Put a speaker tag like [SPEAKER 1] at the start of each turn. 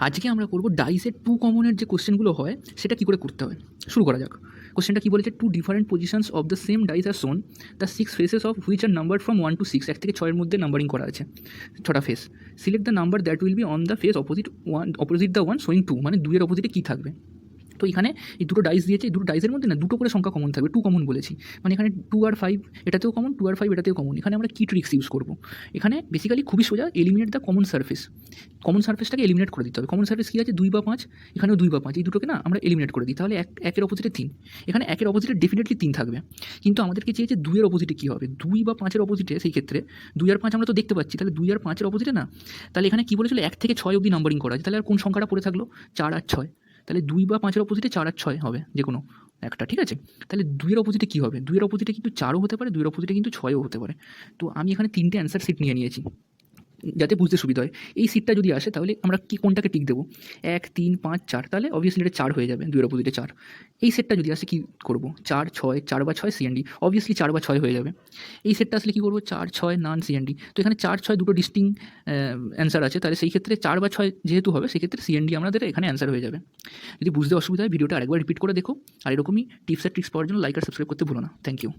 [SPEAKER 1] আজকে আমরা করব ডাইসের টু কমনের যে কোশ্চেনগুলো হয় সেটা কী করে করতে হয়। শুরু করা যাক। কোশ্চেনটা কী বলেছে, two different positions of the same dice are shown, the six faces of which are number from 1 to 6, 1 থেকে 6 মধ্যে নাম্বারিং করা আছে, 6টা face. Select the number that will be on the face opposite the one showing 2, মানে 2 এর অপোজিটে কী থাকবে। তো এখানে এই দুটো ডাইস দিয়েছে, এই দুটো ডাইসের মধ্যে না দুটো করে সংখ্যা কমন থাকবে, 2 কমন বলেছি, মানে এখানে 2 আর 5 এটাতেও কমন, 2 আর 5 এটাতেও কমন। এখানে আমরা কী ট্রিক্স ইউজ করবো, এখানে বেসিক্যালি খুবই সোজা, eliminate the common surface. Common সার্ফেসটাকে এলিমিনেট করে দিতে হবে। কমন সার্ফেস কী আছে, 2 বা 5, এখানেও 2 বা 5, এই দুটোকে না আমরা এলিমিনেট করে দিই, তাহলে একের অপোজিটে 3, এখানে একের অপোজিটে ডেফিনেটলি 3 থাকবে। কিন্তু আমাদেরকে চেয়েছে 2 এর অপোজিটে কী হবে, 2 বা 5-এর অপোজিটে, সেই ক্ষেত্রে 2 আর 5 আমরা তো দেখতে পাচ্ছি, তাহলে 2 আর 5-এর অপোজিটে না, তাহলে এখানে কী বলেছিল 1 থেকে 6 অবধি নাম্বারিং করা আছে, তাহলে আর কোন সংখ্যাটা পড়ে থাকলো, 4 আর 6, তাহলে 2 বা 5-এর অপোজিটে 4 আর 6 হবে যে কোনো একটা, ঠিক আছে। তাহলে 2 এর অপোজিটে কী হবে, 2 এর অপোজিটে কিন্তু 4ও হতে পারে, 2 এর অপোজিটে কিন্তু 6ও হতে পারে। তো আমি এখানে 3টে অ্যান্সার সিট নিয়ে নিয়েছি যাতে বুঝতে সুবিধা হয়। এই সিটটা যদি আসে তাহলে আমরা কি কোনটাকে টিক দেবো, 1, 3, 5, 4, তাহলে অবভিয়াসলি এটা 4 হয়ে যাবে, 2 এর অপোজিটে 4। এই সেটটা যদি আসে কী করবো, 4, 6, 4 বা 6 সিএনডি, অবভিয়াসলি 4 বা 6 হয়ে যাবে। এই সেটটা আসলে কী করবো, 4, 6 নন সিএনডি। তো এখানে 4, 6 দুটো ডিস্টিং অ্যান্সার আছে, তাহলে সেই ক্ষেত্রে 4 বা 6 যেহেতু হবে, সেক্ষেত্রে সিএনডি আমাদের এখানে অ্যান্সার হয়ে যাবে। যদি বুঝতে অসুবিধা হয় ভিডিওটা আরেকবার রিপিট করে দেখো, আর এরকমই টিপস আর ট্রিক্স পাওয়ার জন্য লাইক আর সাবস্ক্রাইব করতে ভুলো না। Thank you.